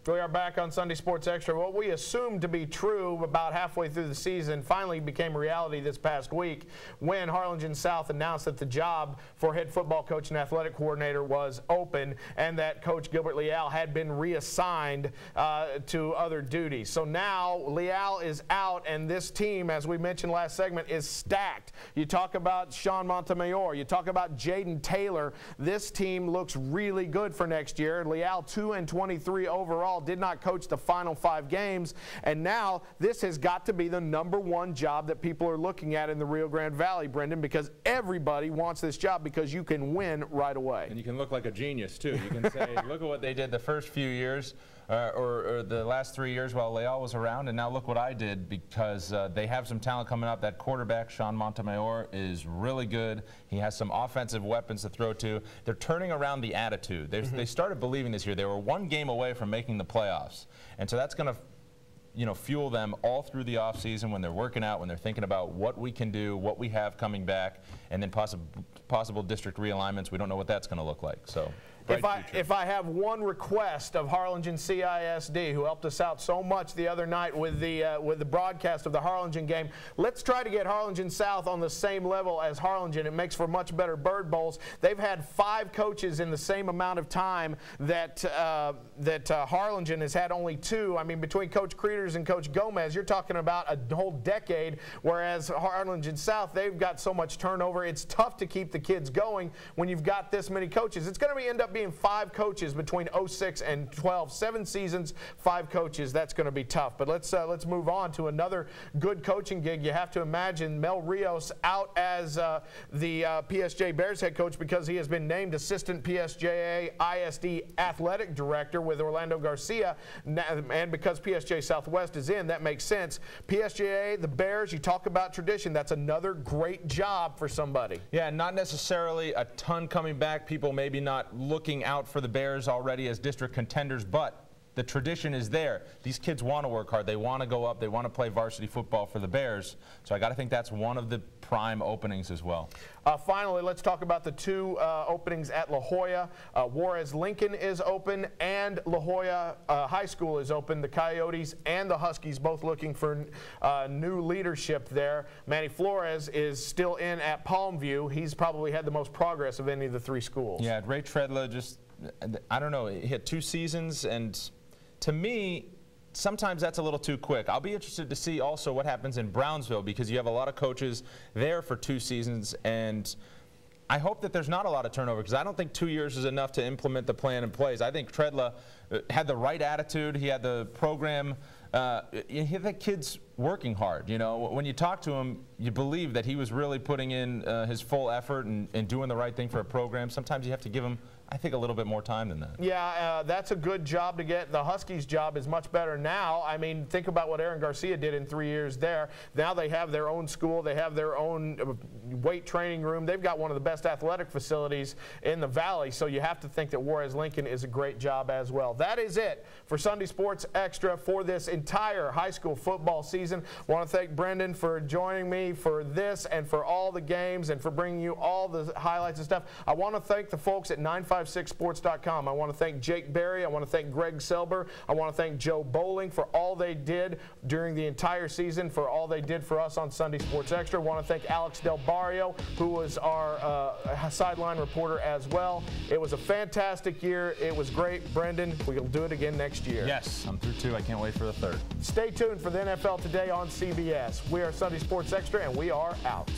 We are back on Sunday Sports Extra. What we assumed to be true about halfway through the season finally became reality this past week when Harlingen South announced that the job for head football coach and athletic coordinator was open and that Coach Gilbert Leal had been reassigned to other duties. So now Leal is out, and this team, as we mentioned last segment, is stacked. You talk about Sean Montemayor. You talk about Jaden Taylor. This team looks really good for next year. Leal 2-23 overall, did not coach the final 5 games, and now this has got to be the #1 job that people are looking at in the Rio Grande Valley, Brendan, because everybody wants this job because you can win right away. And you can look like a genius, too. You can say, look at what they did the first few years or the last 3 years while Leal was around, and now look what I did, because they have some talent coming up. That quarterback, Sean Montemayor, is really good. He has some offensive weapons to throw to. They're turning around the attitude. They started believing this year. They were 1 game away from making the playoffs, and so that's going to fuel them all through the offseason when they're working out, when they're thinking about what we can do, what we have coming back, and then possible district realignments. We don't know what that's going to look like. So. If I have one request of Harlingen CISD, who helped us out so much the other night with the broadcast of the Harlingen game, let's try to get Harlingen South on the same level as Harlingen. It makes for much better bird bowls. They've had 5 coaches in the same amount of time that Harlingen has had only 2. I mean, between Coach Creeders and Coach Gomez, you're talking about a whole decade, whereas Harlingen South, they've got so much turnover. It's tough to keep the kids going when you've got this many coaches. It's going to end up being 5 coaches between 06 and 12, 7 seasons, 5 coaches. That's going to be tough. But let's move on to another good coaching gig. You have to imagine Mel Rios out as the PSJ Bears head coach because he has been named assistant PSJA ISD athletic director with Orlando Garcia, and because PSJ Southwest is in, that makes sense. PSJA, the Bears, you talk about tradition. That's another great job for somebody. Yeah, not necessarily a ton coming back. People maybe not looking out for the Bears already as district contenders, but the tradition is there. These kids want to work hard. They want to go up. They want to play varsity football for the Bears. So I got to think that's one of the prime openings as well. Finally, let's talk about the 2 openings at La Jolla. Juarez-Lincoln is open, and La Jolla High School is open. The Coyotes and the Huskies both looking for new leadership there. Manny Flores is still in at Palmview. He's probably had the most progress of any of the 3 schools. Yeah, Ray Treadler just, I don't know, he had 2 seasons, and to me, sometimes that's a little too quick. I'll be interested to see also what happens in Brownsville, because you have a lot of coaches there for 2 seasons, and I hope that there's not a lot of turnover, because I don't think 2 years is enough to implement the plan in place. I think Treadler had the right attitude. He had the program. He had the kids working hard. You know, when you talk to him, you believe that he was really putting in his full effort and doing the right thing for a program. Sometimes you have to give him, I think, a little bit more time than that. Yeah, that's a good job to get. The Huskies' job is much better now. I mean, think about what Aaron Garcia did in 3 years there. Now they have their own school. They have their own weight training room. They've got one of the best athletic facilities in the Valley, so you have to think that Juarez-Lincoln is a great job as well. That is it for Sunday Sports Extra for this entire high school football season. I want to thank Brendan for joining me for this and for all the games and for bringing you all the highlights and stuff. I want to thank the folks at 956sports.com. I want to thank Jake Berry. I want to thank Greg Selber. I want to thank Joe Bowling for all they did during the entire season, for all they did for us on Sunday Sports Extra. I want to thank Alex Del Barrio, who was our sideline reporter as well. It was a fantastic year. It was great. Brendan, we'll do it again next year. Yes, I'm through 2. I can't wait for the 3rd. Stay tuned for the NFL Today on CBS. We are Sunday Sports Extra, and we are out.